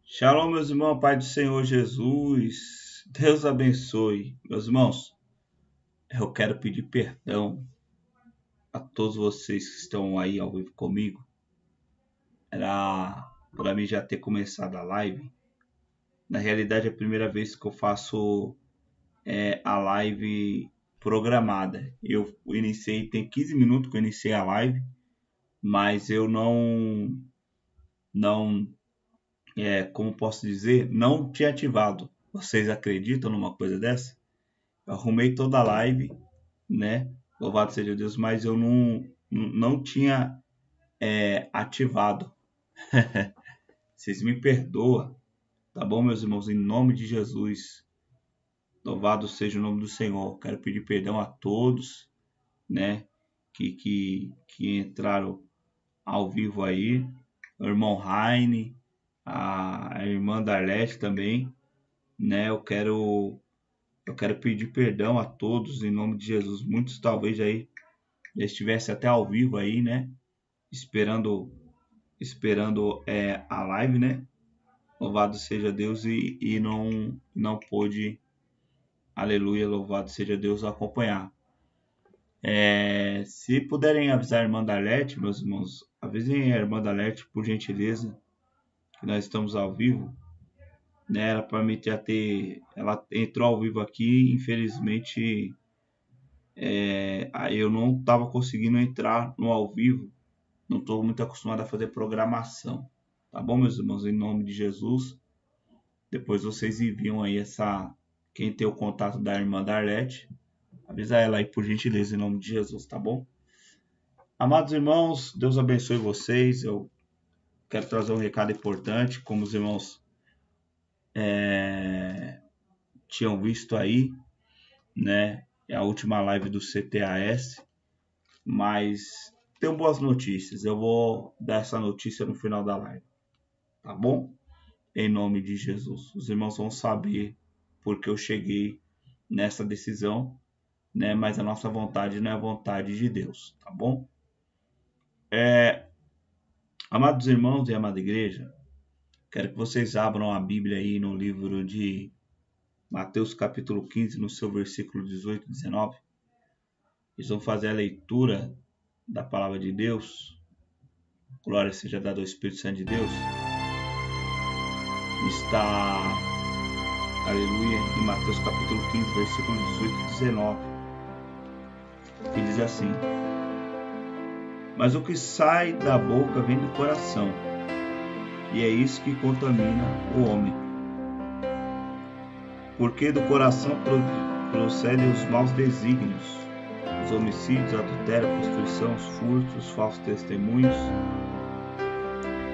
Shalom, meus irmãos, Pai do Senhor Jesus. Deus abençoe. Meus irmãos, eu quero pedir perdão a todos vocês que estão aí ao vivo comigo. Era para mim já ter começado a live. Na realidade, é a primeira vez que eu faço a live programada. Eu iniciei, tem 15 minutos que eu iniciei a live, mas eu não como posso dizer, não tinha ativado. Vocês acreditam numa coisa dessa? Eu arrumei toda a live, né? Louvado seja Deus, mas eu não tinha ativado. Vocês me perdoam, tá bom, meus irmãos? Em nome de Jesus. Louvado seja o nome do Senhor. Quero pedir perdão a todos, né? Que entraram ao vivo aí. O irmão Heine, a irmã Darlete também, né? Eu quero pedir perdão a todos em nome de Jesus. Muitos talvez aí já estivessem até ao vivo aí, né? Esperando a live, né? Louvado seja Deus e não pôde, aleluia, louvado seja Deus, acompanhar. Se puderem avisar a irmã Darlete, meus irmãos, avisem a irmã Darlete, por gentileza, que nós estamos ao vivo, né? Ela promete ela entrou ao vivo aqui, infelizmente eu não estava conseguindo entrar no ao vivo, não estou muito acostumado a fazer programação, tá bom, meus irmãos? Em nome de Jesus, depois vocês enviam aí quem tem o contato da irmã Darlete, avisa ela aí por gentileza em nome de Jesus, tá bom? Amados irmãos, Deus abençoe vocês. Eu quero trazer um recado importante, como os irmãos tinham visto aí, né? É a última live do CTAS, mas tenho boas notícias. Eu vou dar essa notícia no final da live, tá bom? Em nome de Jesus. Os irmãos vão saber porque eu cheguei nessa decisão, né? Mas a nossa vontade não é a vontade de Deus, tá bom? Amados irmãos e amada igreja, quero que vocês abram a Bíblia aí no livro de Mateus capítulo 15, no seu versículo 18 e 19. Eles vão fazer a leitura da palavra de Deus. Glória seja dada ao Espírito Santo de Deus. Está, aleluia, em Mateus capítulo 15, versículo 18 e 19. Que diz assim: mas o que sai da boca vem do coração, e é isso que contamina o homem. Porque do coração procedem os maus desígnios, os homicídios, adultério, prostituição, os furtos, os falsos testemunhos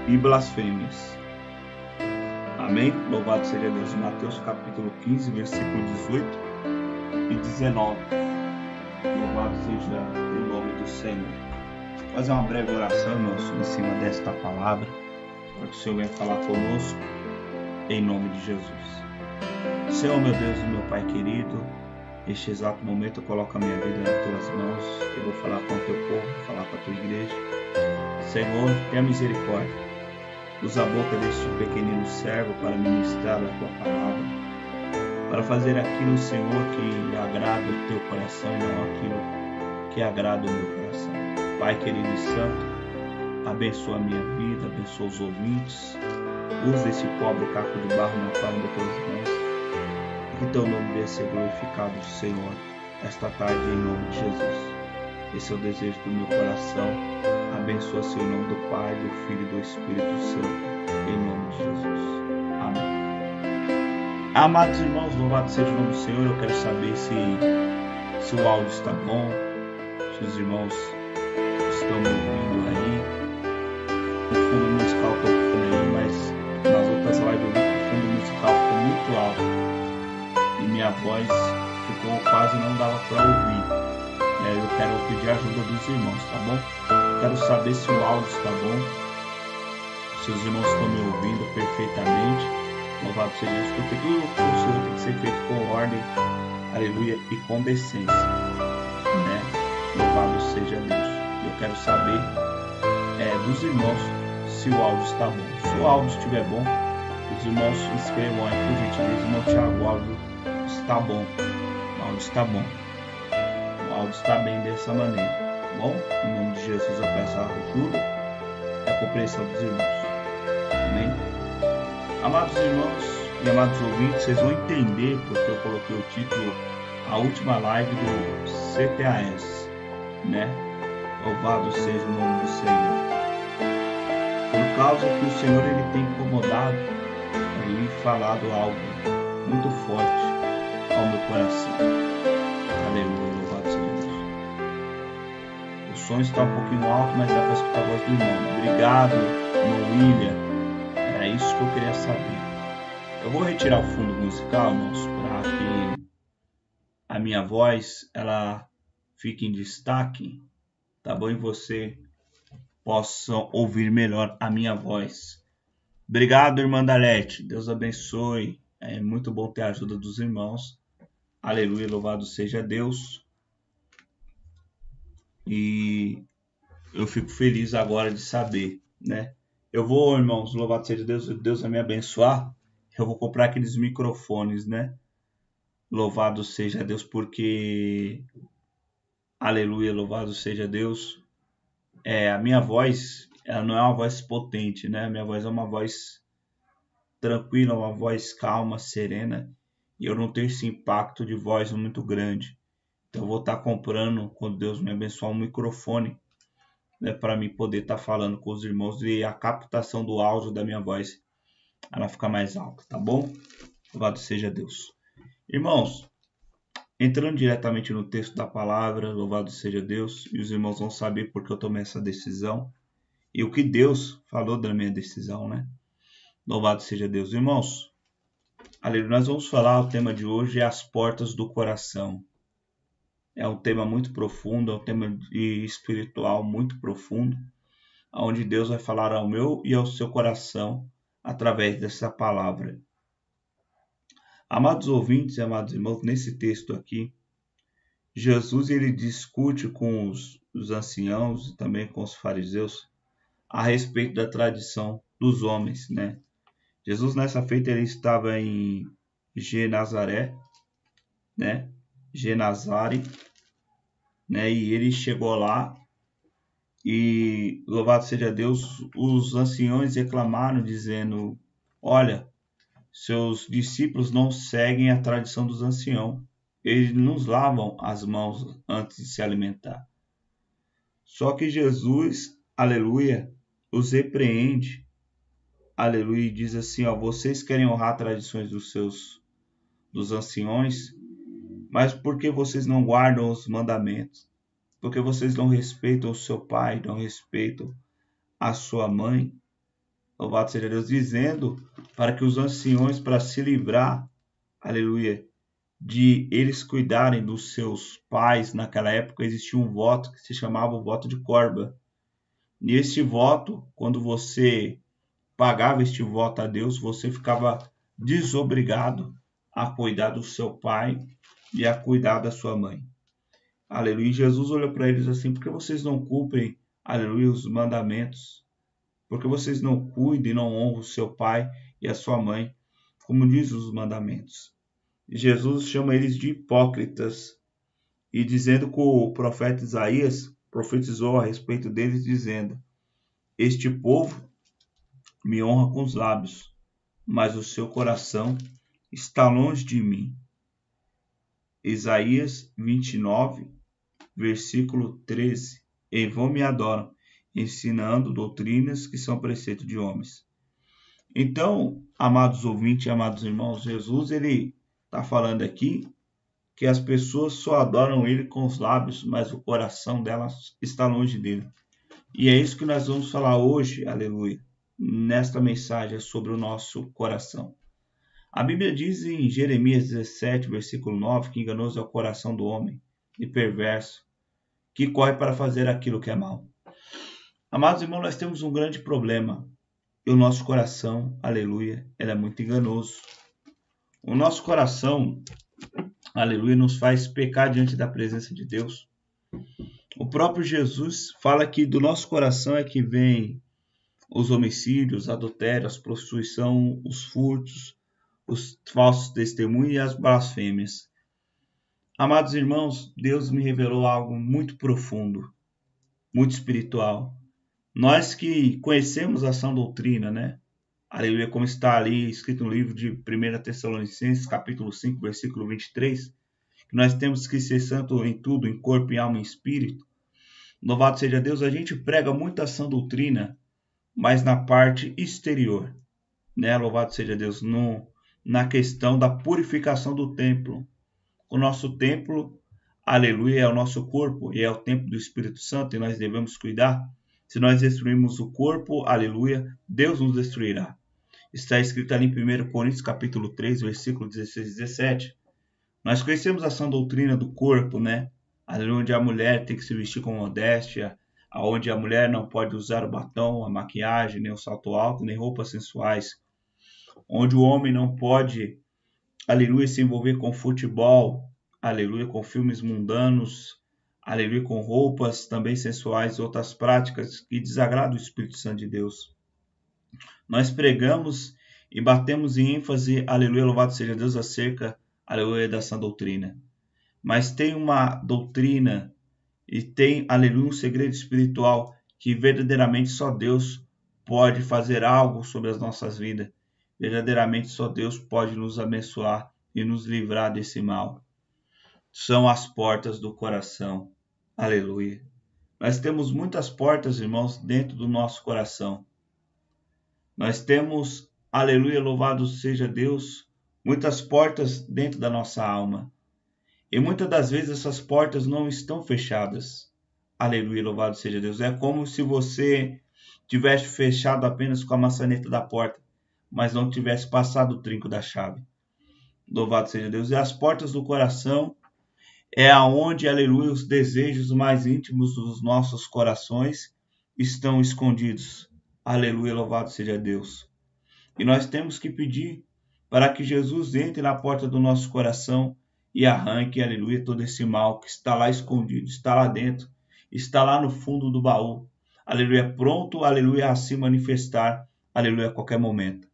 e blasfêmias. Amém? Louvado seja Deus. Mateus capítulo 15, versículo 18 e 19. Louvado seja o nome do Senhor. Vou fazer uma breve oração, irmãos, em cima desta palavra, para que o Senhor venha falar conosco, em nome de Jesus. Senhor, meu Deus e meu Pai querido, neste exato momento eu coloco a minha vida nas tuas mãos. Eu vou falar com o teu povo, vou falar com a tua igreja. Senhor, tenha misericórdia. Usa a boca deste pequenino servo para ministrar a tua palavra, para fazer aquilo, Senhor, que agrada o teu coração e não aquilo que agrada o meu coração. Pai querido e santo, abençoa a minha vida, abençoa os ouvintes. Usa esse pobre caco de barro na palma das tuas mãos. Que teu nome venha ser glorificado, Senhor, esta tarde, em nome de Jesus. Esse é o desejo do meu coração. Abençoa-se em nome do Pai, do Filho e do Espírito Santo, em nome de Jesus. Amém. Amados irmãos, louvado seja o nome do Senhor. Eu quero saber se o áudio está bom, se os irmãos estão me ouvindo aí. O fundo musical tocando aí, mas nas outras lives eu vi que o fundo musical ficou muito alto e minha voz ficou quase não dava para ouvir. Eu quero pedir a ajuda dos irmãos, tá bom? Quero saber se o áudio está bom, se os irmãos estão me ouvindo perfeitamente. Louvado seja Deus, porque tudo o Senhor tem que ser feito com ordem, aleluia, e com decência, né? Louvado seja Deus. Eu quero saber dos irmãos se o áudio está bom. Se o áudio estiver bom, os Os irmãos escrevam aí, por gentileza, irmão Tiago, o áudio está bom. O áudio está bom. O áudio está bem dessa maneira. Tá bom? Em nome de Jesus eu peço a ajuda e a compreensão dos irmãos. Amém? Amados irmãos e amados ouvintes, vocês vão entender porque eu coloquei o título A Última Live do CTAS, né? Louvado seja o nome do Senhor. Por causa que o Senhor ele tem incomodado e falado algo muito forte ao meu coração. Aleluia, louvado seja Deus. O som está um pouquinho alto, mas dá para escutar a voz do irmão. Obrigado, irmão William. Era isso que eu queria saber. Eu vou retirar o fundo musical, irmãos, para que a minha voz ela fique em destaque, tá bom? E você possa ouvir melhor a minha voz. Obrigado, irmã Dalete. Deus abençoe. É muito bom ter a ajuda dos irmãos. Aleluia, louvado seja Deus. E eu fico feliz agora de saber, né? Eu vou, irmãos, louvado seja Deus. Deus vai me abençoar. Eu vou comprar aqueles microfones, né? Louvado seja Deus, porque... Aleluia, louvado seja Deus. A minha voz, ela não é uma voz potente, né? A minha voz é uma voz tranquila, uma voz calma, serena. E eu não tenho esse impacto de voz muito grande. Então eu vou estar comprando, quando Deus me abençoar, um microfone, né? Para mim poder estar falando com os irmãos e a captação do áudio da minha voz, ela fica mais alta, tá bom? Louvado seja Deus. Irmãos, entrando diretamente no texto da palavra, louvado seja Deus, e os irmãos vão saber porque eu tomei essa decisão e o que Deus falou da minha decisão, né? Louvado seja Deus. Irmãos, aleluia, nós vamos falar, o tema de hoje é as portas do coração. É um tema muito profundo, é um tema espiritual muito profundo, onde Deus vai falar ao meu e ao seu coração através dessa palavra. Amados ouvintes e amados irmãos, nesse texto aqui, Jesus ele discute com os anciãos e também com os fariseus a respeito da tradição dos homens, né? Jesus nessa feita ele estava em Genazaré, né? Genazare, né? E ele chegou lá e louvado seja Deus, os anciões reclamaram dizendo: olha, seus discípulos não seguem a tradição dos anciãos. Eles nos lavam as mãos antes de se alimentar. Só que Jesus, aleluia, os repreende, aleluia, e diz assim, ó, vocês querem honrar tradições dos anciões, mas por que vocês não guardam os mandamentos? Porque vocês não respeitam o seu pai, não respeitam a sua mãe? Louvado seja Deus, dizendo para que os anciões, para se livrar, aleluia, de eles cuidarem dos seus pais, naquela época existia um voto que se chamava o voto de Corba. E este voto, quando você pagava este voto a Deus, você ficava desobrigado a cuidar do seu pai e a cuidar da sua mãe. Aleluia. E Jesus olhou para eles assim, porque vocês não cumprem, aleluia, os mandamentos? Porque vocês não cuidam e não honram o seu pai e a sua mãe, como diz os mandamentos. Jesus chama eles de hipócritas, e dizendo que o profeta Isaías profetizou a respeito deles, dizendo: este povo me honra com os lábios, mas o seu coração está longe de mim. Isaías 29, versículo 13. Em vão me adoram, ensinando doutrinas que são preceito de homens. Então, amados ouvintes e amados irmãos, Jesus ele está falando aqui que as pessoas só adoram ele com os lábios, mas o coração delas está longe dele. E é isso que nós vamos falar hoje, aleluia, nesta mensagem sobre o nosso coração. A Bíblia diz em Jeremias 17, versículo 9, que enganoso é o coração do homem e perverso, que corre para fazer aquilo que é mal. Amados irmãos, nós temos um grande problema. E o nosso coração, aleluia, ele é muito enganoso. O nosso coração, aleluia, nos faz pecar diante da presença de Deus. O próprio Jesus fala que do nosso coração é que vem os homicídios, adultérios, a prostituição, os furtos, os falsos testemunhos e as blasfêmias. Amados irmãos, Deus me revelou algo muito profundo, muito espiritual. Nós que conhecemos a sã doutrina, né? Aleluia, como está ali escrito no livro de 1 Tessalonicenses, capítulo 5, versículo 23, que nós temos que ser santo em tudo, em corpo, em alma e em espírito. Louvado seja Deus, a gente prega muito a sã doutrina, mas na parte exterior, né? Louvado seja Deus, na questão da purificação do templo. O nosso templo, aleluia, é o nosso corpo e é o templo do Espírito Santo e nós devemos cuidar. Se nós destruirmos o corpo, aleluia, Deus nos destruirá. Está escrito ali em 1 Coríntios capítulo 3, versículo 16 e 17. Nós conhecemos a sã doutrina do corpo, né? Onde a mulher tem que se vestir com modéstia, onde a mulher não pode usar o batom, a maquiagem, nem o salto alto, nem roupas sensuais. Onde o homem não pode, aleluia, se envolver com futebol, aleluia, com filmes mundanos, aleluia, com roupas também sensuais e outras práticas que desagradam o Espírito Santo de Deus. Nós pregamos e batemos em ênfase, aleluia, louvado seja Deus, acerca, aleluia, da sã doutrina. Mas tem uma doutrina e tem, aleluia, um segredo espiritual que verdadeiramente só Deus pode fazer algo sobre as nossas vidas. Verdadeiramente só Deus pode nos abençoar e nos livrar desse mal. São as portas do coração. Aleluia. Nós temos muitas portas, irmãos, dentro do nosso coração. Nós temos, aleluia, louvado seja Deus, muitas portas dentro da nossa alma. E muitas das vezes essas portas não estão fechadas. Aleluia, louvado seja Deus. É como se você tivesse fechado apenas com a maçaneta da porta, mas não tivesse passado o trinco da chave. Louvado seja Deus. E as portas do coração é aonde, aleluia, os desejos mais íntimos dos nossos corações estão escondidos. Aleluia, louvado seja Deus. E nós temos que pedir para que Jesus entre na porta do nosso coração e arranque, aleluia, todo esse mal que está lá escondido, está lá dentro, está lá no fundo do baú. Aleluia, pronto, aleluia, a se manifestar, aleluia, a qualquer momento.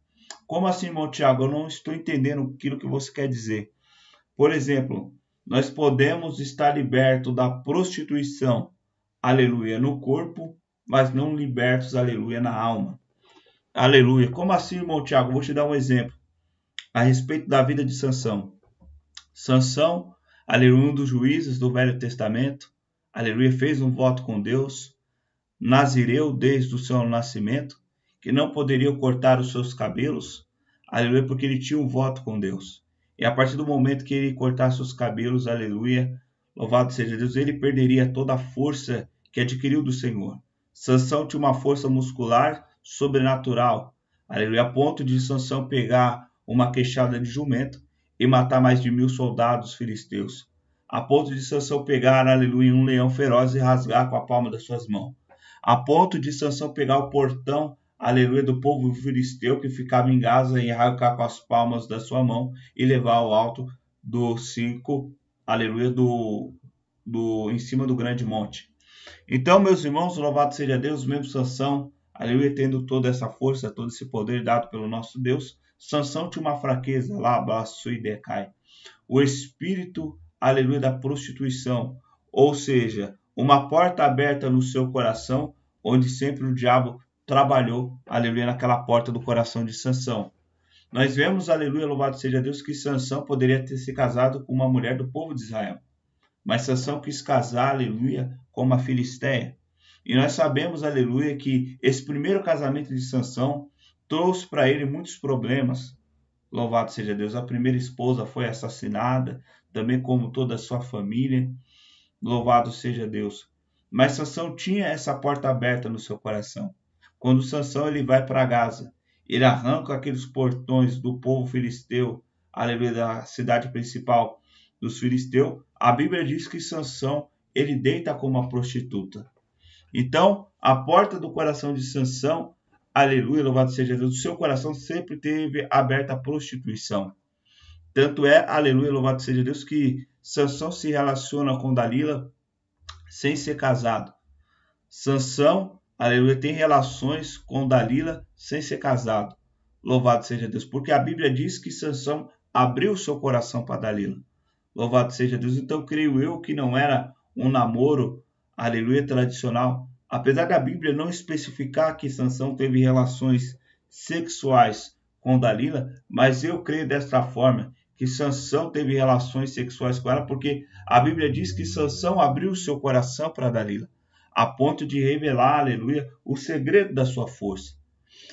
Como assim, irmão Tiago? Eu não estou entendendo aquilo que você quer dizer. Por exemplo, nós podemos estar libertos da prostituição, aleluia, no corpo, mas não libertos, aleluia, na alma. Aleluia. Como assim, irmão Tiago? Vou te dar um exemplo a respeito da vida de Sansão. Sansão, aleluia, um dos juízes do Velho Testamento, aleluia, fez um voto com Deus, nazireu desde o seu nascimento, que não poderia cortar os seus cabelos, aleluia, porque ele tinha um voto com Deus. E a partir do momento que ele cortasse os cabelos, aleluia, louvado seja Deus, ele perderia toda a força que adquiriu do Senhor. Sansão tinha uma força muscular sobrenatural, aleluia, a ponto de Sansão pegar uma queixada de jumento e matar mais de 1000 soldados filisteus, a ponto de Sansão pegar, aleluia, um leão feroz e rasgar com a palma das suas mãos, a ponto de Sansão pegar o portão, aleluia, do povo filisteu que ficava em Gaza e arrancar com as palmas da sua mão e levar ao alto do circo, aleluia, em cima do grande monte. Então, meus irmãos, louvado seja Deus, mesmo Sansão, aleluia, tendo toda essa força, todo esse poder dado pelo nosso Deus, Sansão tinha uma fraqueza, lá, abraço e decai. O espírito, aleluia, da prostituição, ou seja, uma porta aberta no seu coração, onde sempre o diabo trabalhou, aleluia, naquela porta do coração de Sansão. Nós vemos, aleluia, louvado seja Deus, que Sansão poderia ter se casado com uma mulher do povo de Israel. Mas Sansão quis casar, aleluia, com uma filisteia. E nós sabemos, aleluia, que esse primeiro casamento de Sansão trouxe para ele muitos problemas. Louvado seja Deus. A primeira esposa foi assassinada, também como toda a sua família. Louvado seja Deus. Mas Sansão tinha essa porta aberta no seu coração. Quando Sansão ele vai para Gaza, ele arranca aqueles portões do povo filisteu, aleluia, da cidade principal dos filisteus. A Bíblia diz que Sansão ele deita como uma prostituta. Então, a porta do coração de Sansão, aleluia, louvado seja Deus, o seu coração sempre teve aberta a prostituição. Tanto é, aleluia, louvado seja Deus, que Sansão se relaciona com Dalila sem ser casado. Sansão, aleluia, tem relações com Dalila sem ser casado. Louvado seja Deus, porque a Bíblia diz que Sansão abriu seu coração para Dalila. Louvado seja Deus. Então, creio eu que não era um namoro, aleluia, tradicional. Apesar da Bíblia não especificar que Sansão teve relações sexuais com Dalila, mas eu creio desta forma, que Sansão teve relações sexuais com ela, porque a Bíblia diz que Sansão abriu seu coração para Dalila, a ponto de revelar, aleluia, o segredo da sua força.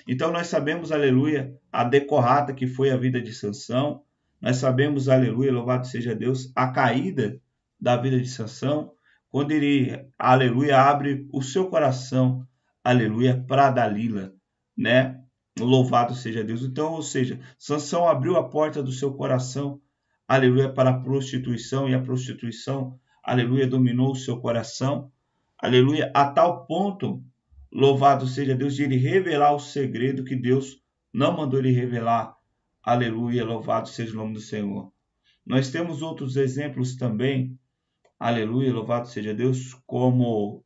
Então nós sabemos, aleluia, a decorrada que foi a vida de Sansão, nós sabemos, aleluia, louvado seja Deus, a caída da vida de Sansão, quando ele, aleluia, abre o seu coração, aleluia, para Dalila, né? Louvado seja Deus. Então, ou seja, Sansão abriu a porta do seu coração, aleluia, para a prostituição, e a prostituição, aleluia, dominou o seu coração, aleluia, a tal ponto, louvado seja Deus, de ele revelar o segredo que Deus não mandou ele revelar. Aleluia, louvado seja o nome do Senhor. Nós temos outros exemplos também, aleluia, louvado seja Deus, como,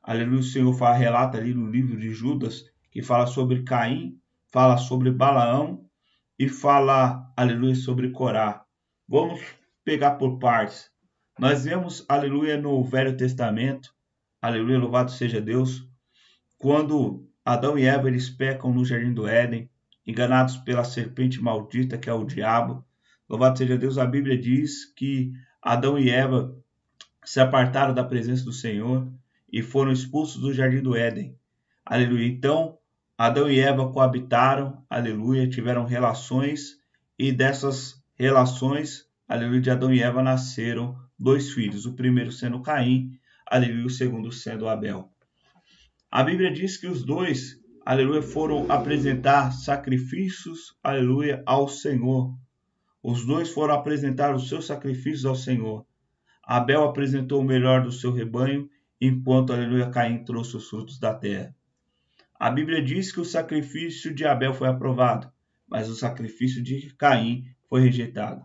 aleluia, o Senhor relata ali no livro de Judas, que fala sobre Caim, fala sobre Balaão e fala, aleluia, sobre Corá. Vamos pegar por partes. Nós vemos, aleluia, no Velho Testamento, aleluia, louvado seja Deus, quando Adão e Eva eles pecam no Jardim do Éden, enganados pela serpente maldita que é o diabo. Louvado seja Deus, a Bíblia diz que Adão e Eva se apartaram da presença do Senhor e foram expulsos do Jardim do Éden. Aleluia. Então, Adão e Eva coabitaram, aleluia, tiveram relações, e dessas relações, aleluia, de Adão e Eva nasceram 2 filhos, o primeiro sendo Caim, aleluia, o segundo sendo Abel. A Bíblia diz que os dois, aleluia, foram apresentar sacrifícios, aleluia, ao Senhor. Os dois foram apresentar os seus sacrifícios ao Senhor. Abel apresentou o melhor do seu rebanho, enquanto, aleluia, Caim trouxe os frutos da terra. A Bíblia diz que o sacrifício de Abel foi aprovado, mas o sacrifício de Caim foi rejeitado.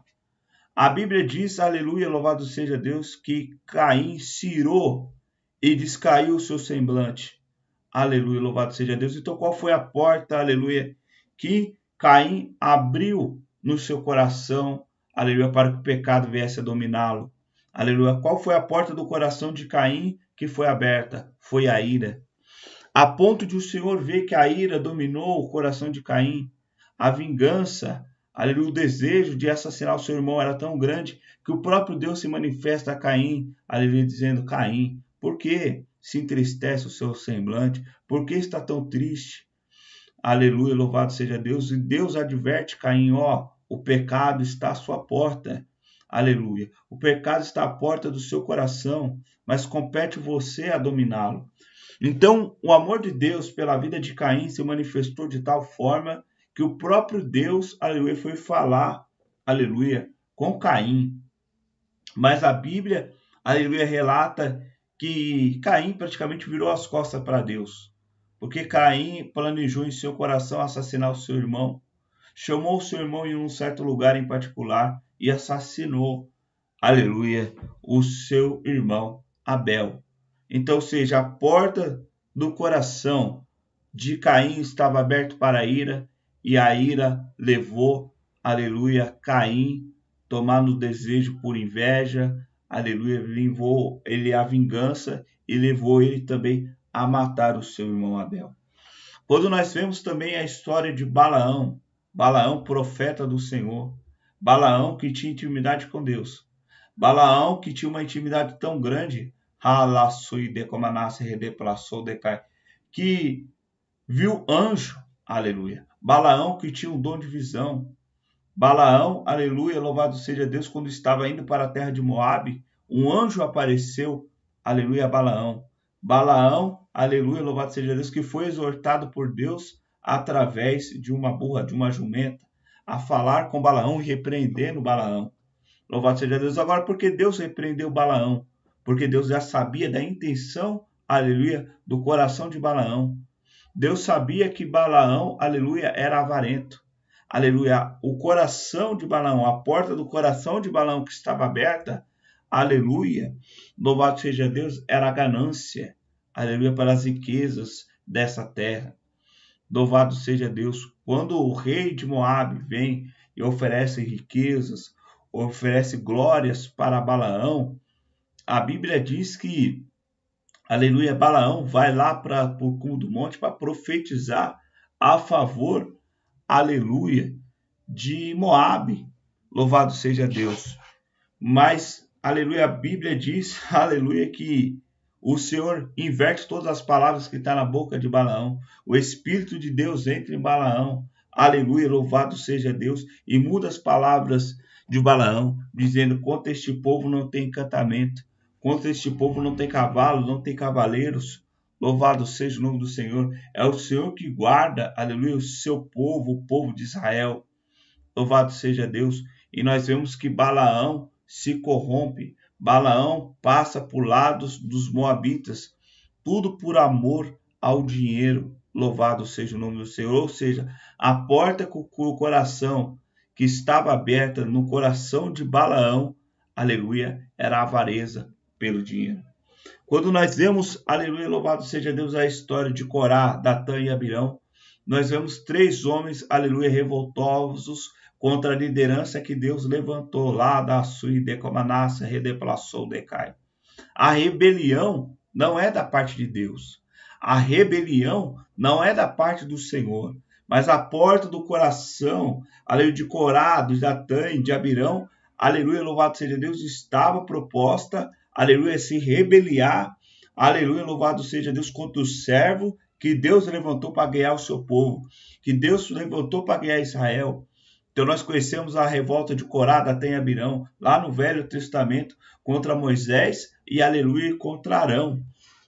A Bíblia diz, aleluia, louvado seja Deus, que Caim se irou e descaiu o seu semblante. Aleluia, louvado seja Deus. Então qual foi a porta, aleluia, que Caim abriu no seu coração, aleluia, para que o pecado viesse a dominá-lo? Aleluia. Qual foi a porta do coração de Caim que foi aberta? Foi a ira. A ponto de o Senhor ver que a ira dominou o coração de Caim, a vingança, aleluia, o desejo de assassinar o seu irmão era tão grande que o próprio Deus se manifesta a Caim, aleluia, dizendo: Caim, por que se entristece o seu semblante? Por que está tão triste? Aleluia, louvado seja Deus. E Deus adverte Caim: ó, o pecado está à sua porta. Aleluia. O pecado está à porta do seu coração, mas compete você a dominá-lo. Então, o amor de Deus pela vida de Caim se manifestou de tal forma que o próprio Deus, aleluia, foi falar, aleluia, com Caim. Mas a Bíblia, aleluia, relata que Caim praticamente virou as costas para Deus, porque Caim planejou em seu coração assassinar o seu irmão, chamou o seu irmão em um certo lugar em particular e assassinou, aleluia, o seu irmão Abel. Então, ou seja, a porta do coração de Caim estava aberta para a ira, e a ira levou, aleluia, Caim tomando o desejo por inveja, aleluia, levou ele à vingança e levou ele também a matar o seu irmão Abel. Quando nós vemos também a história de Balaão, Balaão, profeta do Senhor, Balaão que tinha intimidade com Deus, Balaão que tinha uma intimidade tão grande, que viu anjo, aleluia. Balaão que tinha um dom de visão. Balaão, aleluia, louvado seja Deus, quando estava indo para a terra de Moabe, um anjo apareceu, aleluia, a Balaão. Balaão, aleluia, louvado seja Deus, que foi exortado por Deus através de uma burra, de uma jumenta, a falar com Balaão e repreendendo Balaão. Louvado seja Deus. Agora, por que Deus repreendeu Balaão? Porque Deus já sabia da intenção, aleluia, do coração de Balaão. Deus sabia que Balaão, aleluia, era avarento. Aleluia, o coração de Balaão, a porta do coração de Balaão que estava aberta, aleluia, louvado seja Deus, era a ganância. aleluia, para as riquezas dessa terra. Louvado seja Deus. Quando o rei de Moabe vem e oferece riquezas, oferece glórias para Balaão, a Bíblia diz que, aleluia, Balaão vai lá para o cume do monte para profetizar a favor, aleluia, de Moabe. Louvado seja Deus. Mas, aleluia, a Bíblia diz, aleluia, que o Senhor inverte todas as palavras que estão na boca de Balaão. O Espírito de Deus entra em Balaão. Aleluia, louvado seja Deus. E muda as palavras de Balaão, dizendo: contra este povo não tem encantamento. Contra este povo não tem cavalos, não tem cavaleiros. Louvado seja o nome do Senhor. É o Senhor que guarda, aleluia, o seu povo, o povo de Israel. Louvado seja Deus. E nós vemos que Balaão se corrompe. Balaão passa por lados dos moabitas, tudo por amor ao dinheiro. Louvado seja o nome do Senhor. Ou seja, a porta com o coração que estava aberta no coração de Balaão, aleluia, era a avareza pelo dinheiro. Quando nós vemos, aleluia, louvado seja Deus, a história de Corá, Datã e Abirão, nós vemos 3 homens, aleluia, revoltosos contra a liderança que Deus levantou lá da Sui de Comanácia, redeplaçou Decai. A rebelião não é da parte de Deus. A rebelião não é da parte do Senhor. Mas a porta do coração, aleluia, de Corá, de Datã e de Abirão, aleluia, louvado seja Deus, estava proposta, aleluia, se rebeliar, aleluia, louvado seja Deus, contra o servo que Deus levantou para guiar o seu povo, que Deus levantou para guiar Israel. Então nós conhecemos a revolta de Corá, Datã e Abirão, lá no Velho Testamento, contra Moisés e, aleluia, contra Arão.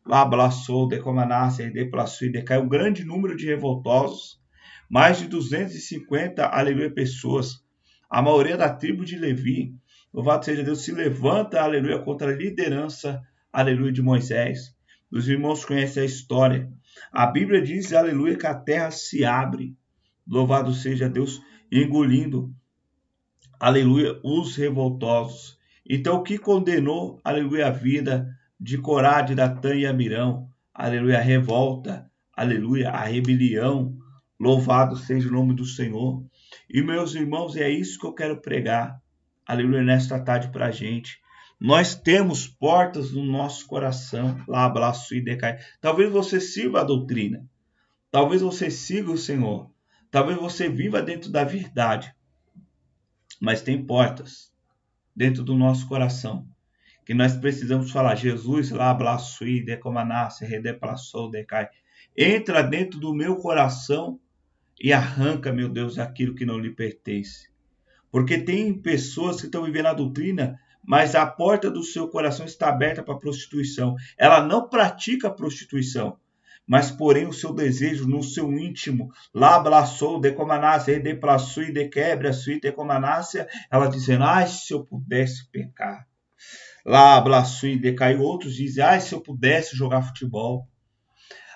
Lá abraçou, decomanácia, deplaçou e decaiu um grande número de revoltosos, mais de 250, aleluia, pessoas, a maioria da tribo de Levi. Louvado seja Deus, se levanta, aleluia, contra a liderança, aleluia, de Moisés. Os irmãos conhecem a história. A Bíblia diz, aleluia, que a terra se abre. Louvado seja Deus, engolindo, aleluia, os revoltosos. Então, o que condenou, aleluia, a vida de Corá, de Datã e Abirão? Aleluia, a revolta, aleluia, a rebelião. Louvado seja o nome do Senhor. E, meus irmãos, é isso que eu quero pregar, aleluia, nesta tarde para a gente. Nós temos portas no nosso coração, lá abraço e decai. Talvez você sirva a doutrina, talvez você siga o Senhor, talvez você viva dentro da verdade, mas tem portas dentro do nosso coração que nós precisamos falar: Jesus, lá abraço e decomanácia, redeplaçou, decai. Entra dentro do meu coração e arranca, meu Deus, aquilo que não lhe pertence. Porque tem pessoas que estão vivendo a doutrina, mas a porta do seu coração está aberta para a prostituição. Ela não pratica a prostituição, mas porém o seu desejo no seu íntimo, lá abraçou, decomanácia, redeplaçou e dequebra, sui decomanácia, ela dizendo: ai, se eu pudesse pecar. Lá abraçou e decaiu. Outros dizem: ai, se eu pudesse jogar futebol.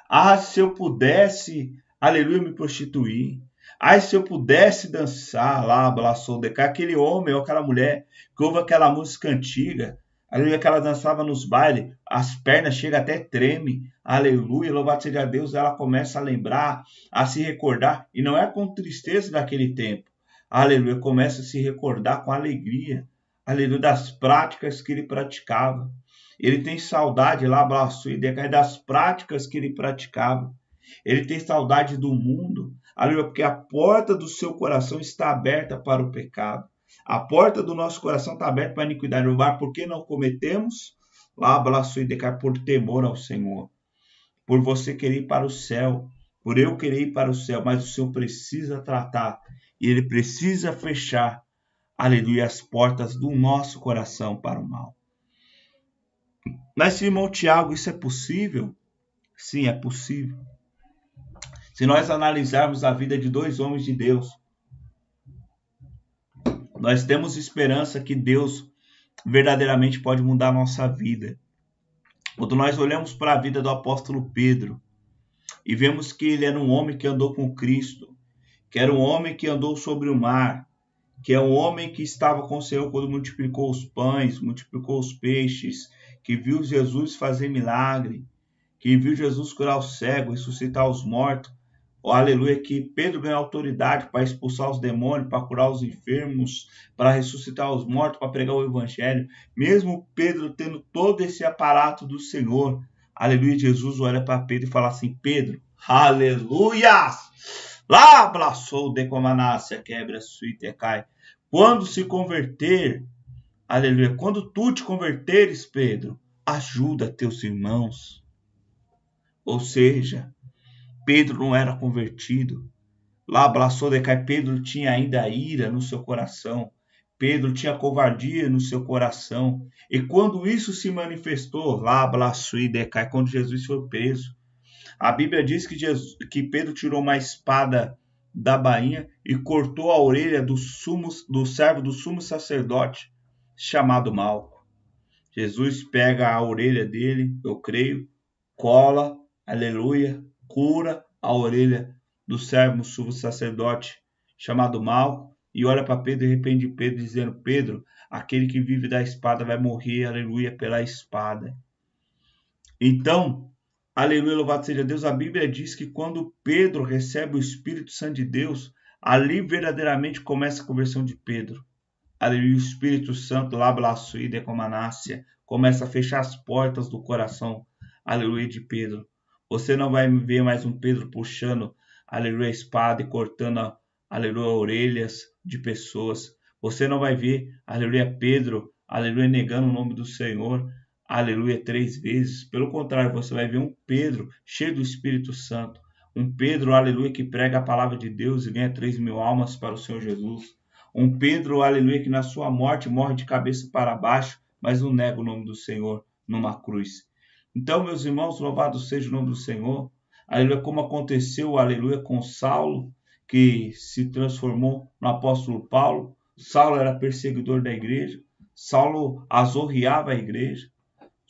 Ah, se eu pudesse, aleluia, me prostituir. Ai, se eu pudesse dançar, lá abraçou, decai. Aquele homem ou aquela mulher que ouve aquela música antiga, aleluia, que ela dançava nos bailes, as pernas chegam até treme, aleluia, louvado seja Deus, ela começa a lembrar, a se recordar, e não é com tristeza daquele tempo, aleluia, começa a se recordar com alegria, aleluia, das práticas que ele praticava. Ele tem saudade, lá abraçou e decai, das práticas que ele praticava. Ele tem saudade do mundo, aleluia, porque a porta do seu coração está aberta para o pecado. A porta do nosso coração está aberta para a iniquidade. Por que não cometemos? Lá abraçou e decai, por temor ao Senhor. Por você querer ir para o céu, por eu querer ir para o céu, mas o Senhor precisa tratar e Ele precisa fechar, aleluia, as portas do nosso coração para o mal. Mas, irmão Tiago, isso é possível? Sim, é possível. Se nós analisarmos a vida de 2 homens de Deus, nós temos esperança que Deus verdadeiramente pode mudar a nossa vida. Quando nós olhamos para a vida do apóstolo Pedro e vemos que ele era um homem que andou com Cristo, que era um homem que andou sobre o mar, que é um homem que estava com o Senhor quando multiplicou os pães, multiplicou os peixes, que viu Jesus fazer milagre, que viu Jesus curar o cego, ressuscitar os mortos. Oh, aleluia, que Pedro ganhou autoridade para expulsar os demônios, para curar os enfermos, para ressuscitar os mortos, para pregar o evangelho. Mesmo Pedro tendo todo esse aparato do Senhor, aleluia, Jesus olha para Pedro e fala assim: Pedro, aleluia! Lá abraçou de comanácia, quebra suíte e cai. Quando se converter, aleluia, quando tu te converteres, Pedro, ajuda teus irmãos. Ou seja, Pedro não era convertido. Lá abraçou de cai. Pedro tinha ainda ira no seu coração. Pedro tinha covardia no seu coração. E quando isso se manifestou, lá abraçou de cai, quando Jesus foi preso, a Bíblia diz que Pedro tirou uma espada da bainha e cortou a orelha do servo do sumo sacerdote, chamado Malco. Jesus pega a orelha dele, eu creio, cola, aleluia, cura a orelha do servo sumo sacerdote, chamado Malco, e olha para Pedro e arrepende Pedro, dizendo: Pedro, aquele que vive da espada vai morrer, aleluia, pela espada. Então, aleluia, louvado seja Deus, a Bíblia diz que quando Pedro recebe o Espírito Santo de Deus, ali verdadeiramente começa a conversão de Pedro. Aleluia, o Espírito Santo, lá blasfida com manácia, começa a fechar as portas do coração, aleluia, de Pedro. Você não vai ver mais um Pedro puxando, aleluia, a espada e cortando, aleluia, orelhas de pessoas. Você não vai ver, aleluia, Pedro, aleluia, negando o nome do Senhor, aleluia, 3 vezes. Pelo contrário, você vai ver um Pedro cheio do Espírito Santo. Um Pedro, aleluia, que prega a palavra de Deus e ganha 3.000 almas para o Senhor Jesus. Um Pedro, aleluia, que na sua morte morre de cabeça para baixo, mas não nega o nome do Senhor numa cruz. Então, meus irmãos, louvado seja o nome do Senhor. Aleluia, como aconteceu, aleluia, com Saulo, que se transformou no apóstolo Paulo. Saulo era perseguidor da igreja. Saulo azorreava a igreja.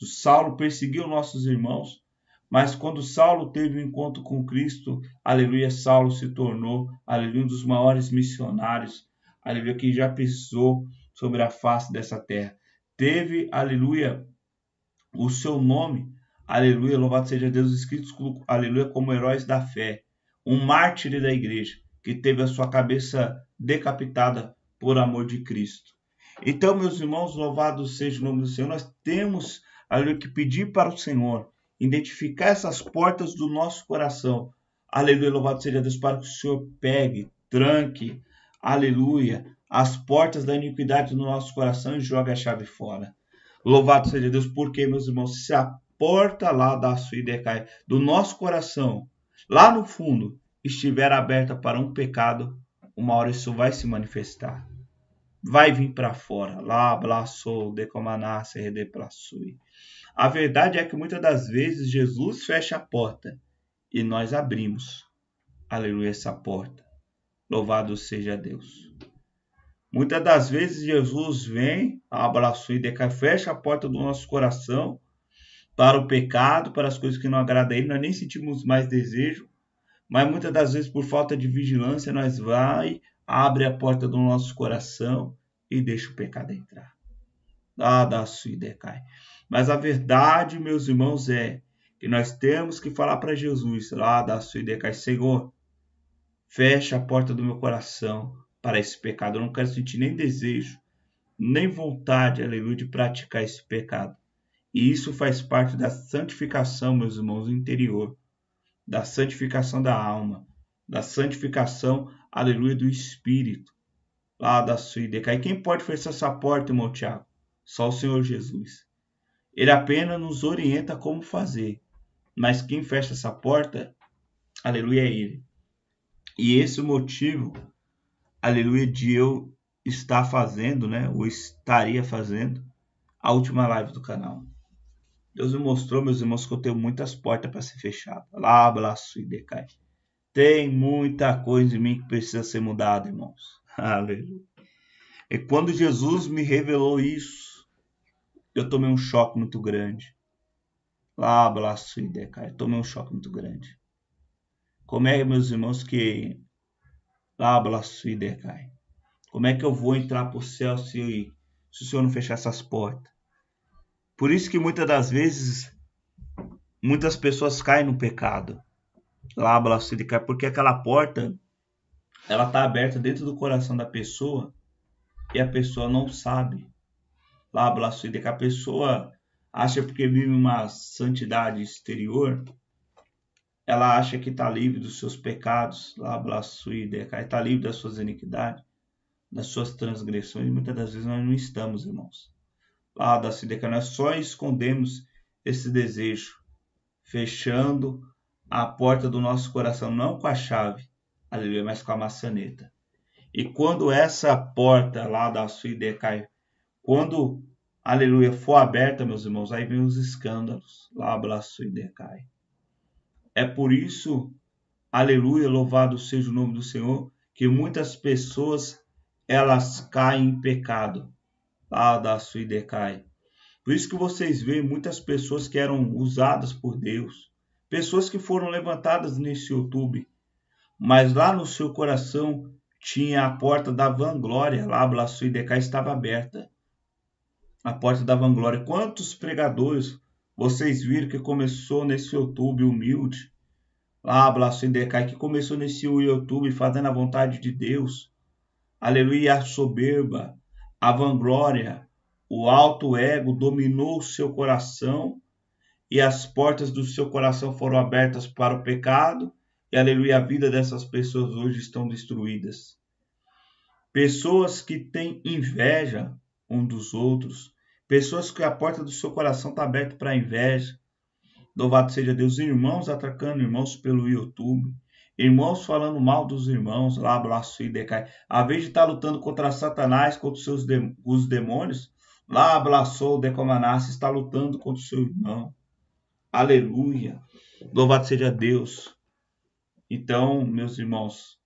Saulo perseguiu nossos irmãos. Mas quando Saulo teve um encontro com Cristo, aleluia, Saulo se tornou, aleluia, um dos maiores missionários, aleluia, que já pisou sobre a face dessa terra. Teve, aleluia, o seu nome, aleluia, louvado seja Deus, escritos, aleluia, como heróis da fé. Um mártir da igreja, que teve a sua cabeça decapitada por amor de Cristo. Então, meus irmãos, louvado seja o nome do Senhor, nós temos, aleluia, que pedir para o Senhor identificar essas portas do nosso coração. Aleluia, louvado seja Deus, para que o Senhor pegue, tranque, aleluia, as portas da iniquidade no nosso coração e jogue a chave fora. Louvado seja Deus, porque, meus irmãos, se a porta lá da sua decai do nosso coração, lá no fundo, estiver aberta para um pecado, uma hora isso vai se manifestar. Vai vir para fora. Lá, blaçou, decomanasse, redeplaçui. A verdade é que muitas das vezes Jesus fecha a porta e nós abrimos, aleluia, essa porta. Louvado seja Deus. Muitas das vezes Jesus vem, abraçou e decai, fecha a porta do nosso coração para o pecado, para as coisas que não agradam a Ele. Nós nem sentimos mais desejo, mas muitas das vezes por falta de vigilância nós abre a porta do nosso coração e deixa o pecado entrar. Da sua decai. Mas a verdade, meus irmãos, é que nós temos que falar para Jesus, lá da sua decai, Senhor, fecha a porta do meu coração para esse pecado. Eu não quero sentir nem desejo, nem vontade, aleluia, de praticar esse pecado. E isso faz parte da santificação, meus irmãos, interior, da santificação da alma, da santificação, aleluia, do Espírito, lá da sua decai. Quem pode fechar essa porta, irmão Tiago? Só o Senhor Jesus. Ele apenas nos orienta como fazer. Mas quem fecha essa porta, aleluia, é Ele. E esse é o motivo, aleluia, de eu estar fazendo, né? Ou estaria fazendo a última live do canal. Deus me mostrou, meus irmãos, que eu tenho muitas portas para ser fechadas. Lá, abraço e decai. Tem muita coisa em mim que precisa ser mudada, irmãos. Aleluia. E quando Jesus me revelou isso, eu tomei um choque muito grande. Lá, abraço e decai. Eu tomei um choque muito grande. Como é, meus irmãos, que lá, abraço e decai? Como é que eu vou entrar para o céu se o Senhor não fechar essas portas? Por isso que muitas das vezes muitas pessoas caem no pecado. Lá, porque aquela porta, ela está aberta dentro do coração da pessoa e a pessoa não sabe. Lá, que a pessoa acha porque vive uma santidade exterior, ela acha que está livre dos seus pecados, lá, está livre das suas iniquidades, das suas transgressões. Muitas das vezes nós não estamos, irmãos. Lá, nós só escondemos esse desejo, fechando a porta do nosso coração, não com a chave, aleluia, mas com a maçaneta. E quando essa porta lá da Suidecai, quando, aleluia, for aberta, meus irmãos, aí vem os escândalos, lá da Suidecai. É por isso, aleluia, louvado seja o nome do Senhor, que muitas pessoas, elas caem em pecado, lá da Suidecai. Por isso que vocês veem muitas pessoas que eram usadas por Deus, pessoas que foram levantadas nesse YouTube, mas lá no seu coração tinha a porta da vanglória, lá a Suidecai estava aberta. A porta da vanglória. Quantos pregadores vocês viram que começou nesse YouTube humilde, lá a Suidecai, que começou nesse YouTube fazendo a vontade de Deus, aleluia, a soberba, a vanglória, o alto ego dominou o seu coração e as portas do seu coração foram abertas para o pecado e, aleluia, a vida dessas pessoas hoje estão destruídas. Pessoas que têm inveja um dos outros, pessoas que a porta do seu coração está aberta para a inveja. Louvado seja Deus, irmãos atacando irmãos pelo YouTube, irmãos falando mal dos irmãos, lá, abraço e decai. A vez de estar lutando contra Satanás, contra os demônios, lá, abraçou o Decomanás, está lutando contra o seu irmão. Aleluia. Louvado seja Deus. Então, meus irmãos,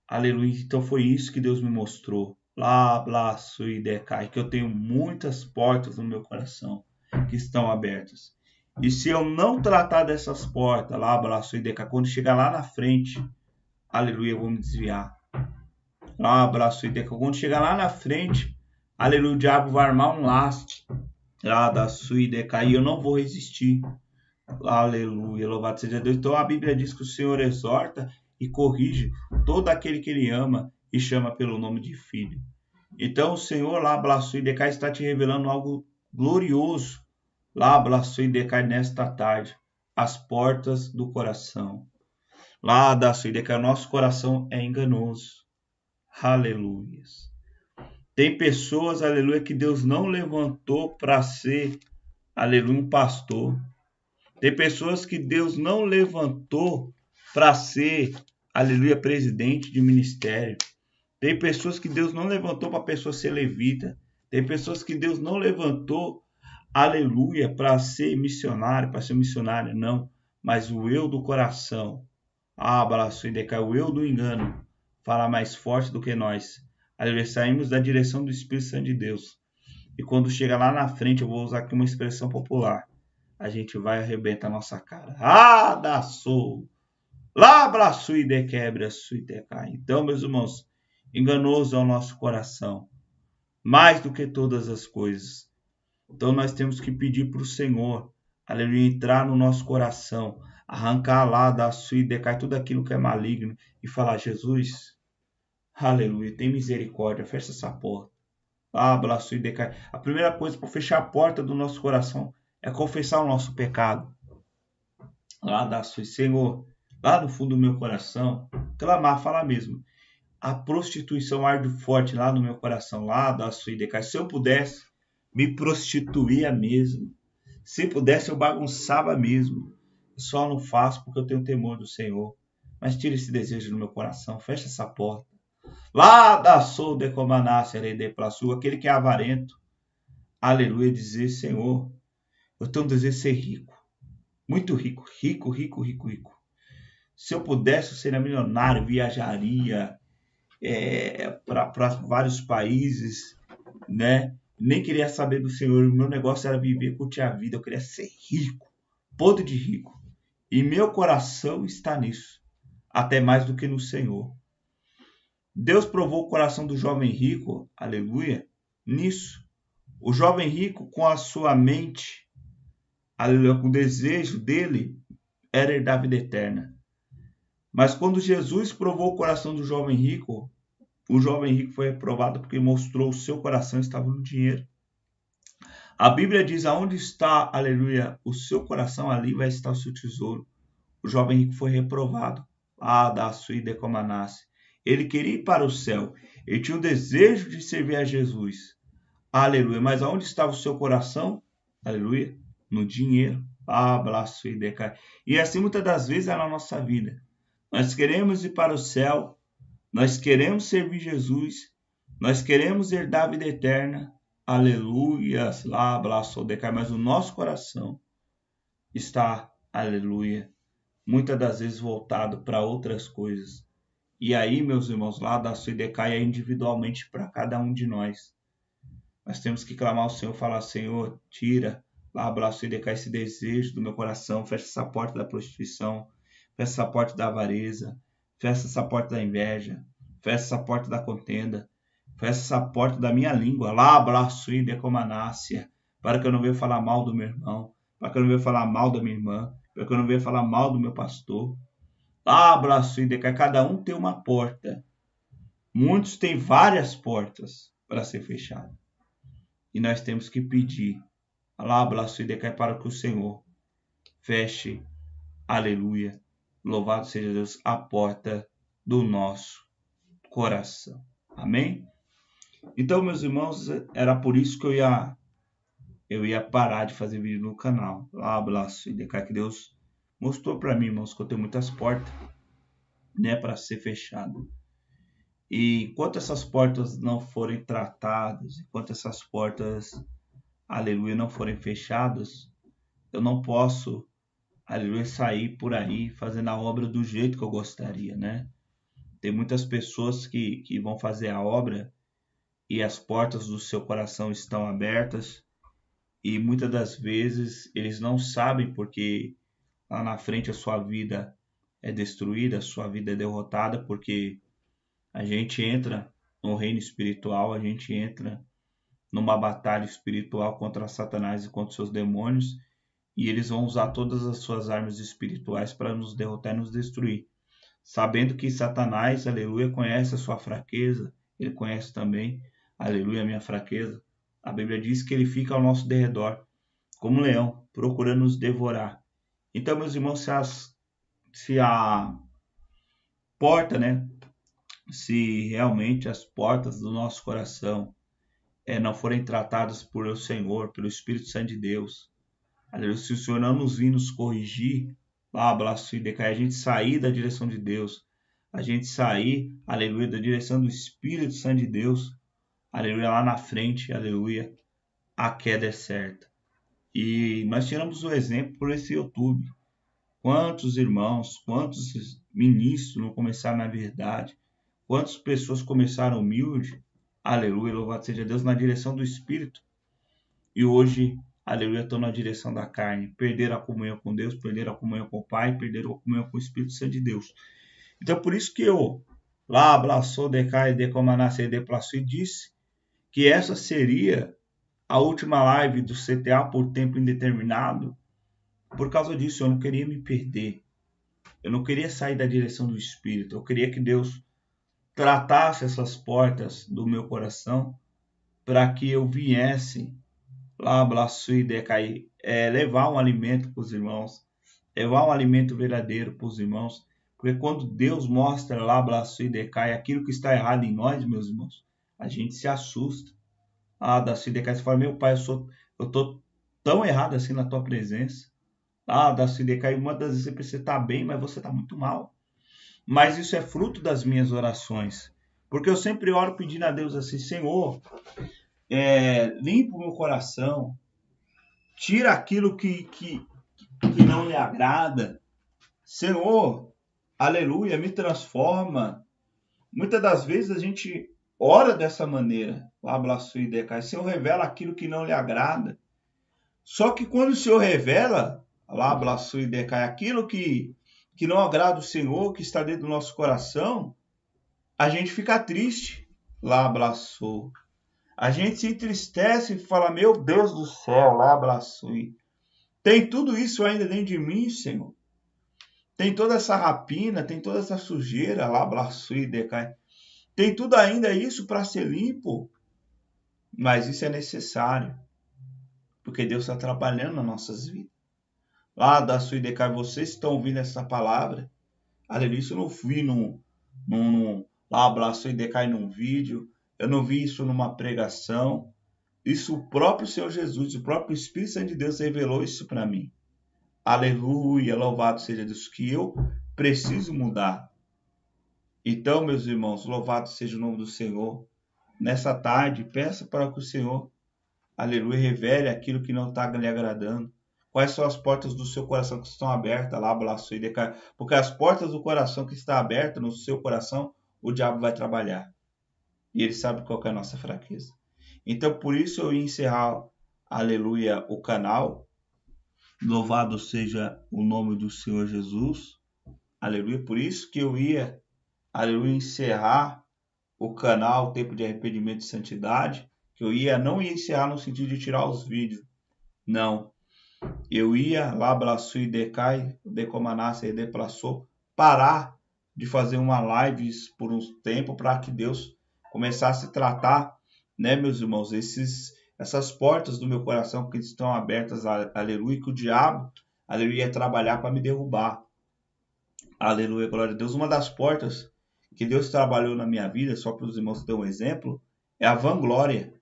aleluia. Então foi isso que Deus me mostrou. Lá, abraço e decai, que eu tenho muitas portas no meu coração que estão abertas. E se eu não tratar dessas portas, lá, abraço e decai, quando chegar lá na frente, aleluia, eu vou me desviar. Lá, abraço e decai, quando chegar lá na frente, aleluia, o diabo vai armar um laste. Lá, da sua e decai, e eu não vou resistir. Aleluia, louvado seja Deus. Então a Bíblia diz que o Senhor exorta e corrige todo aquele que Ele ama e chama pelo nome de filho. Então o Senhor lá, abraço e decai, está te revelando algo glorioso. Lá, abraço e decai nesta tarde, as portas do coração. Lá, abraço e decai, o nosso coração é enganoso. Aleluia. Tem pessoas, aleluia, que Deus não levantou para ser, aleluia, um pastor. Tem pessoas que Deus não levantou para ser, aleluia, presidente de ministério. Tem pessoas que Deus não levantou para a pessoa ser levita. Tem pessoas que Deus não levantou, aleluia, para ser missionário, para ser missionária, não. Mas o eu do coração, abraço e decai, o eu do engano, fala mais forte do que nós. Aleluia, saímos da direção do Espírito Santo de Deus. E quando chega lá na frente, eu vou usar aqui uma expressão popular, a gente vai arrebentar a nossa cara. Ah, da sou! Lá, abraço e dequebra, sui decai. Então, meus irmãos, enganoso é o nosso coração, mais do que todas as coisas. Então nós temos que pedir para o Senhor, aleluia, entrar no nosso coração, arrancar lá da sua e decai tudo aquilo que é maligno e falar, Jesus, aleluia, tem misericórdia, fecha essa porta. Abraço e decai. A primeira coisa para fechar a porta do nosso coração é confessar o nosso pecado. Lá da sua, Senhor, lá no fundo do meu coração, clamar, falar mesmo. A prostituição arde forte lá no meu coração, lá da sua e decai. Se eu pudesse, me prostituía mesmo. Se pudesse, eu bagunçava mesmo. Só não faço porque eu tenho temor do Senhor. Mas tira esse desejo do meu coração. Fecha essa porta. Lá da sou de comanás, herede plaçu, aquele que é avarento. Aleluia, dizer, Senhor, eu tenho um desejo de ser rico. Muito rico. Rico, rico, rico, rico. Se eu pudesse, eu seria milionário, viajaria para vários países, né? Nem queria saber do Senhor, o meu negócio era viver, curtir a vida, eu queria ser rico, podre de rico. E meu coração está nisso, até mais do que no Senhor. Deus provou o coração do jovem rico, aleluia, nisso. O jovem rico com a sua mente, aleluia, o desejo dele era herdar a vida eterna. Mas quando Jesus provou o coração do jovem rico, o jovem rico foi reprovado porque mostrou o seu coração estava no dinheiro. A Bíblia diz, aonde está, aleluia, o seu coração, ali vai estar o seu tesouro. O jovem rico foi reprovado. Da sui de comanassi. Ele queria ir para o céu. Ele tinha o desejo de servir a Jesus. Aleluia. Mas aonde estava o seu coração? Aleluia. No dinheiro. E assim muitas das vezes é na nossa vida. Nós queremos ir para o céu. Nós queremos servir Jesus. Nós queremos herdar a vida eterna. Aleluia. Mas o nosso coração está, aleluia, muitas das vezes voltado para outras coisas. E aí, meus irmãos, lá da Suidecai é individualmente para cada um de nós. Nós temos que clamar ao Senhor, falar, Senhor, tira lá a Suidecai esse desejo do meu coração, fecha essa porta da prostituição, fecha essa porta da avareza, fecha essa porta da inveja, fecha essa porta da contenda, fecha essa porta da minha língua, lá a Suidecomanácia, para que eu não venha falar mal do meu irmão, para que eu não venha falar mal da minha irmã, para que eu não venha falar mal do meu pastor. Cada um tem uma porta. Muitos têm várias portas para ser fechadas. E nós temos que pedir para que o Senhor feche, aleluia, louvado seja Deus, a porta do nosso coração. Amém? Então, meus irmãos, era por isso que eu ia parar de fazer vídeo no canal. Que Deus mostrou para mim, irmãos, que eu tenho muitas portas, né, para ser fechado. E enquanto essas portas não forem tratadas, enquanto essas portas, aleluia, não forem fechadas, eu não posso, aleluia, sair por aí fazendo a obra do jeito que eu gostaria, né? Tem muitas pessoas que vão fazer a obra e as portas do seu coração estão abertas e muitas das vezes eles não sabem porque lá na frente a sua vida é destruída, a sua vida é derrotada, porque a gente entra no reino espiritual, a gente entra numa batalha espiritual contra Satanás e contra seus demônios, e eles vão usar todas as suas armas espirituais para nos derrotar e nos destruir. Sabendo que Satanás, aleluia, conhece a sua fraqueza, ele conhece também, aleluia, a minha fraqueza. A Bíblia diz que ele fica ao nosso derredor, como um leão, procurando nos devorar. Então, meus irmãos, se a porta, né, se realmente as portas do nosso coração não forem tratadas por o Senhor, pelo Espírito Santo de Deus, aleluia, se o Senhor não nos vir nos corrigir, a gente sair da direção de Deus, a gente sair, aleluia, da direção do Espírito Santo de Deus, aleluia, lá na frente, aleluia, a queda é certa. E nós tiramos o exemplo por esse YouTube. Quantos irmãos, quantos ministros não começaram na verdade, quantas pessoas começaram humilde, aleluia, louvado seja Deus, na direção do Espírito, e hoje, aleluia, estão na direção da carne, perderam a comunhão com Deus, perderam a comunhão com o Pai, perderam a comunhão com o Espírito Santo de Deus. Então, por isso que eu, lá, abraçou, decai, decomanacei, deplaçou, e disse que essa seria a última live do CTA por tempo indeterminado. Por causa disso, eu não queria me perder, eu não queria sair da direção do Espírito, eu queria que Deus tratasse essas portas do meu coração para que eu viesse lá, abraço e decair, levar um alimento para os irmãos, levar um alimento verdadeiro para os irmãos, porque quando Deus mostra lá, abraço e decai, aquilo que está errado em nós, meus irmãos, a gente se assusta. Da Suidecai, você fala, meu pai, eu estou tão errado assim na tua presença. Da Suidecai, uma das vezes você está bem, mas você está muito mal. Mas isso é fruto das minhas orações, porque eu sempre oro pedindo a Deus assim, Senhor, limpa o meu coração, tira aquilo que não lhe agrada, Senhor, aleluia, me transforma. Muitas das vezes a gente ora dessa maneira, Senhor, revela aquilo que não lhe agrada. Só que quando o Senhor revela, aquilo que não agrada o Senhor, que está dentro do nosso coração, a gente fica triste. A gente se entristece e fala, meu Deus do céu, Tem tudo isso ainda dentro de mim, Senhor. Tem toda essa rapina, tem toda essa sujeira lá, braço e decai. Tem tudo ainda isso para ser limpo. Mas isso é necessário, porque Deus está trabalhando nas nossas vidas. Lá da sua decai, vocês estão ouvindo essa palavra. Aleluia, isso eu não vi lá abraço e decai num vídeo. Eu não vi isso numa pregação. Isso o próprio Senhor Jesus, o próprio Espírito Santo de Deus revelou isso para mim. Aleluia, louvado seja Deus, que eu preciso mudar. Então, meus irmãos, louvado seja o nome do Senhor. Nessa tarde, peça para que o Senhor, aleluia, revele aquilo que não está lhe agradando. Quais são as portas do seu coração que estão abertas lá, abraço e decai. Porque as portas do coração que está aberta no seu coração, o diabo vai trabalhar. E ele sabe qual é a nossa fraqueza. Então, por isso eu ia encerrar, aleluia, o canal. Louvado seja o nome do Senhor Jesus. Aleluia. Por isso que eu ia, aleluia, encerrar o canal Tempo de Arrependimento e Santidade. Que eu não ia encerrar no sentido de tirar os vídeos. Não. Eu ia lá, abraço e decai, decomanassa e deplaçou, parar de fazer uma live por um tempo para que Deus começasse a tratar, né, meus irmãos, essas portas do meu coração que estão abertas, aleluia, que o diabo, aleluia, ia trabalhar para me derrubar. Aleluia, glória a Deus. Uma das portas que Deus trabalhou na minha vida, só para os irmãos terem um exemplo, é a vanglória.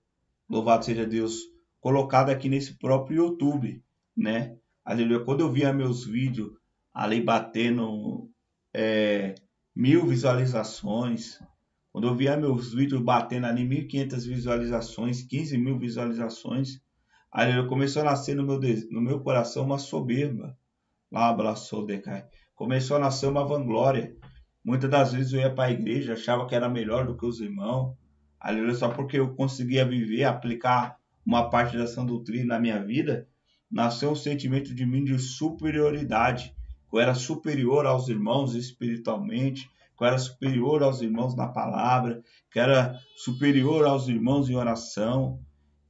Louvado seja Deus, colocada aqui nesse próprio YouTube, né? Aleluia. Quando eu via meus vídeos ali batendo 1000 visualizações, quando eu via meus vídeos batendo ali 1500 visualizações, 15.000 visualizações, aleluia, começou a nascer no meu coração uma soberba. Lá abraçou, decai. Começou a nascer uma vanglória. Muitas das vezes eu ia para a igreja, achava que era melhor do que os irmãos. Aleluia, só porque eu conseguia viver, aplicar uma parte dessa doutrina na minha vida, nasceu um sentimento de mim de superioridade. Eu era superior aos irmãos espiritualmente, que eu era superior aos irmãos na palavra, que era superior aos irmãos em oração.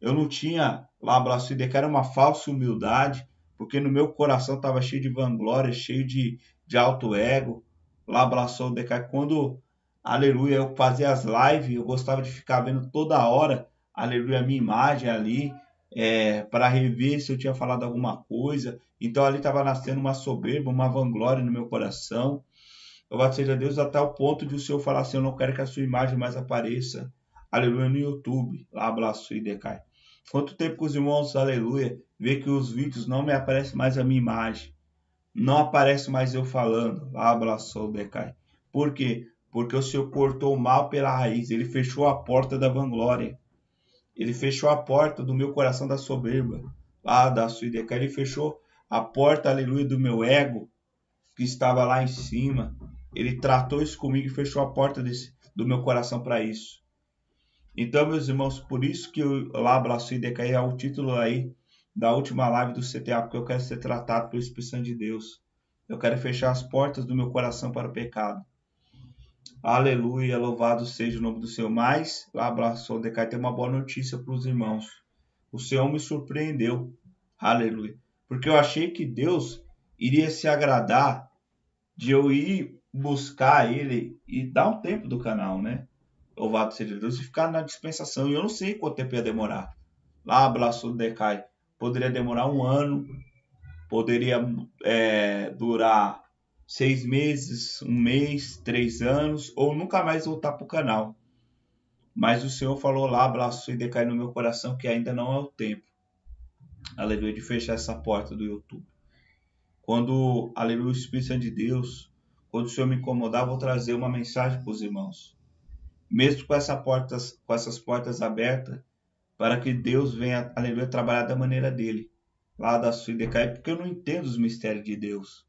Eu não tinha lá abraço que era uma falsa humildade, porque no meu coração estava cheio de vanglória, cheio de alto ego. Lá abraçou o decai. Quando, aleluia, eu fazia as lives, eu gostava de ficar vendo toda hora, aleluia, a minha imagem ali, para rever se eu tinha falado alguma coisa. Então ali estava nascendo uma soberba, uma vanglória no meu coração. Louvado seja Deus, até o ponto de o Senhor falar assim: eu não quero que a sua imagem mais apareça, aleluia, no YouTube. Lá abraço e decai. Quanto tempo que os irmãos, aleluia, vê que os vídeos não me aparece mais a minha imagem, não aparece mais eu falando, lá abraçou, decai. Por quê? Porque o Senhor cortou o mal pela raiz, ele fechou a porta da vanglória, ele fechou a porta do meu coração da soberba, lá da sua decai, ele fechou a porta, aleluia, do meu ego, que estava lá em cima, ele tratou isso comigo e fechou a porta do meu coração para isso. Então, meus irmãos, por isso que eu lá abraço e decair é o título aí da última live do CTA, porque eu quero ser tratado pelo Espírito Santo de Deus. Eu quero fechar as portas do meu coração para o pecado. Aleluia, louvado seja o nome do Senhor. Mas, lá abraço e decair, tem uma boa notícia para os irmãos. O Senhor me surpreendeu. Aleluia. Porque eu achei que Deus iria se agradar de eu ir buscar ele e dar um tempo do canal, né? Louvado seja Deus, e ficar na dispensação. E eu não sei quanto tempo ia demorar. Lá, abraço decai. Poderia demorar 1 ano, poderia durar 6 meses, 1 mês, 3 anos, ou nunca mais voltar para o canal. Mas o Senhor falou lá, abraço e decai no meu coração, que ainda não é o tempo, aleluia, de fechar essa porta do YouTube. Quando, aleluia, o Espírito Santo de Deus, quando o Senhor me incomodar, eu vou trazer uma mensagem para os irmãos. Mesmo com essas portas abertas, para que Deus venha, aleluia, trabalhar da maneira dele. Lá da sua decai, porque eu não entendo os mistérios de Deus.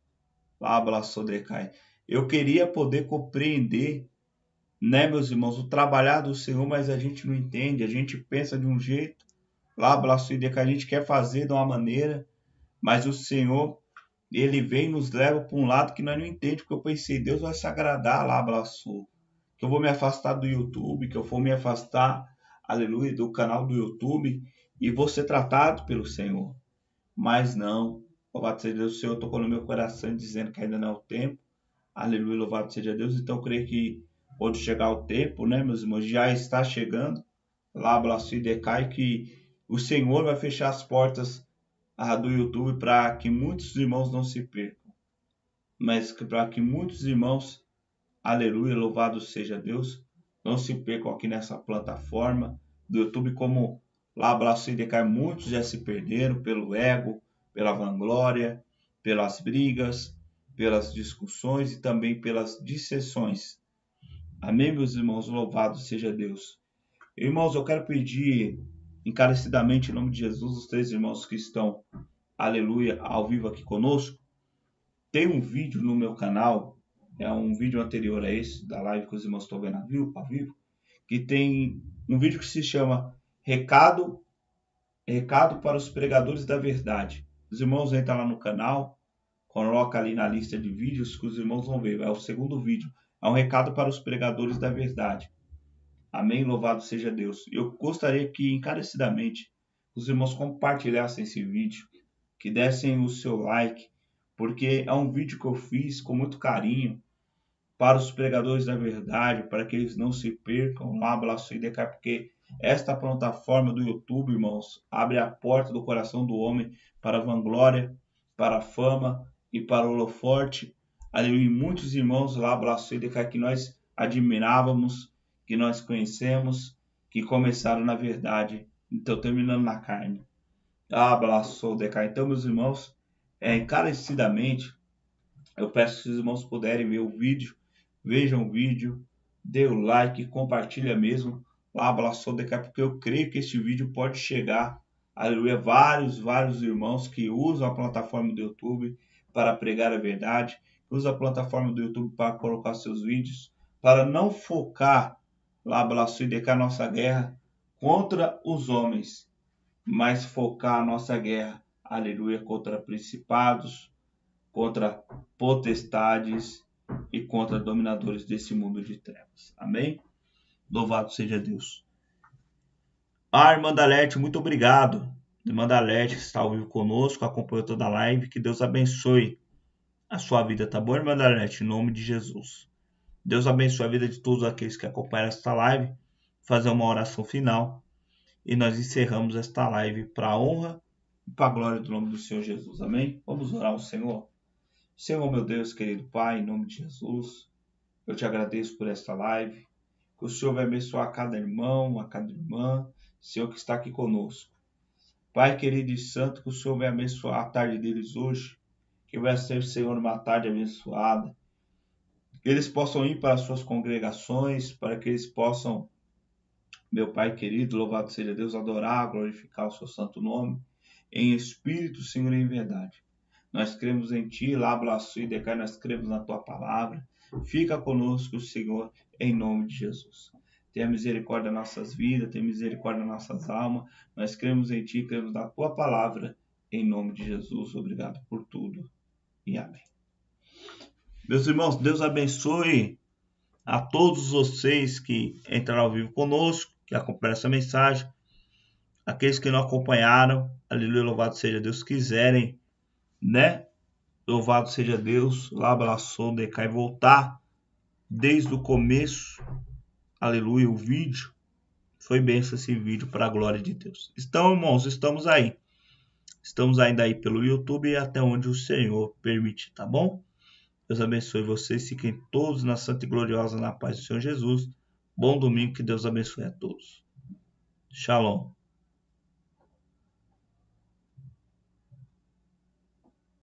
Lá abraçou decai. Eu queria poder compreender, né, meus irmãos, o trabalhar do Senhor, mas a gente não entende, a gente pensa de um jeito. Lá abraçou decai, a gente quer fazer de uma maneira, mas o Senhor, ele vem e nos leva para um lado que nós não entendemos, porque eu pensei, Deus vai se agradar, lá abraçou. Que eu vou me afastar do YouTube, que eu vou me afastar, aleluia, do canal do YouTube e vou ser tratado pelo Senhor. Mas não, Louvado seja Deus, o Senhor tocou no meu coração dizendo que ainda não é o tempo. Aleluia, louvado seja Deus. Então eu creio que quando chegar o tempo, né, meus irmãos, já está chegando. Lá, Blasfêmia e Decai, que o Senhor vai fechar as portas do YouTube para que muitos irmãos não se percam. Mas para que muitos irmãos, aleluia, louvado seja Deus, não se percam aqui nessa plataforma do YouTube, como lá, Blasfêmia e Decai, muitos já se perderam pelo ego, pela vanglória, pelas brigas, pelas discussões e também pelas dissensões. Amém, meus irmãos? Louvado seja Deus. Irmãos, eu quero pedir encarecidamente em nome de Jesus, os 3 irmãos que estão, aleluia, ao vivo aqui conosco. Tem um vídeo no meu canal, é um vídeo anterior a esse, da live que os irmãos estão vendo ao vivo, que tem um vídeo que se chama Recado para os Pregadores da Verdade. Os irmãos entram lá no canal, coloca ali na lista de vídeos que os irmãos vão ver. É o segundo vídeo. É um recado para os pregadores da verdade. Amém? Louvado seja Deus. Eu gostaria que encarecidamente os irmãos compartilhassem esse vídeo, que dessem o seu like, porque é um vídeo que eu fiz com muito carinho para os pregadores da verdade, para que eles não se percam lá, porque esta plataforma do YouTube, irmãos, abre a porta do coração do homem para a vanglória, para a fama e para o holoforte. Ali muitos irmãos lá, que nós admirávamos, que nós conhecemos, que começaram na verdade, então terminando na carne. Então, meus irmãos, encarecidamente, eu peço que os irmãos puderem ver o vídeo, vejam o vídeo, dê o like, compartilha mesmo, porque eu creio que este vídeo pode chegar, aleluia, vários irmãos que usam a plataforma do YouTube para pregar a verdade, usam a plataforma do YouTube para colocar seus vídeos, para não focar a nossa guerra contra os homens, mas focar a nossa guerra, aleluia, contra principados, contra potestades e contra dominadores desse mundo de trevas. Amém? Louvado seja Deus. Irmã Dalete, muito obrigado. Irmã Dalete está ao vivo conosco, acompanhou toda a live. Que Deus abençoe a sua vida, tá bom, irmã Dalete? Em nome de Jesus. Deus abençoe a vida de todos aqueles que acompanham esta live. Fazer uma oração final. E nós encerramos esta live para a honra e para a glória do nome do Senhor Jesus. Amém? Vamos orar ao Senhor. Senhor, meu Deus, querido Pai, em nome de Jesus, eu te agradeço por esta live, que o Senhor vai abençoar cada irmão, a cada irmã, Senhor, que está aqui conosco. Pai querido e santo, que o Senhor vai abençoar a tarde deles hoje, que vai ser, Senhor, uma tarde abençoada, que eles possam ir para as suas congregações, para que eles possam, meu Pai querido, louvado seja Deus, adorar, glorificar o seu santo nome, em espírito, Senhor, e em verdade. Nós cremos em Ti, nós cremos na Tua palavra. Fica conosco, Senhor, em nome de Jesus. Tenha misericórdia das nossas vidas, tenha misericórdia das nossas almas. Nós cremos em Ti, cremos na Tua palavra, em nome de Jesus. Obrigado por tudo e amém. Meus irmãos, Deus abençoe a todos vocês que entraram ao vivo conosco, que acompanharam essa mensagem. Aqueles que não acompanharam, aleluia, louvado seja Deus, quiserem, né? Louvado seja Deus, lá abraçou, decai, voltar desde o começo, aleluia, o vídeo, foi benção esse vídeo para a glória de Deus. Então, irmãos, estamos ainda aí pelo YouTube e até onde o Senhor permitir, tá bom? Deus abençoe vocês, fiquem todos na santa e gloriosa na paz do Senhor Jesus. Bom domingo, que Deus abençoe a todos. Shalom.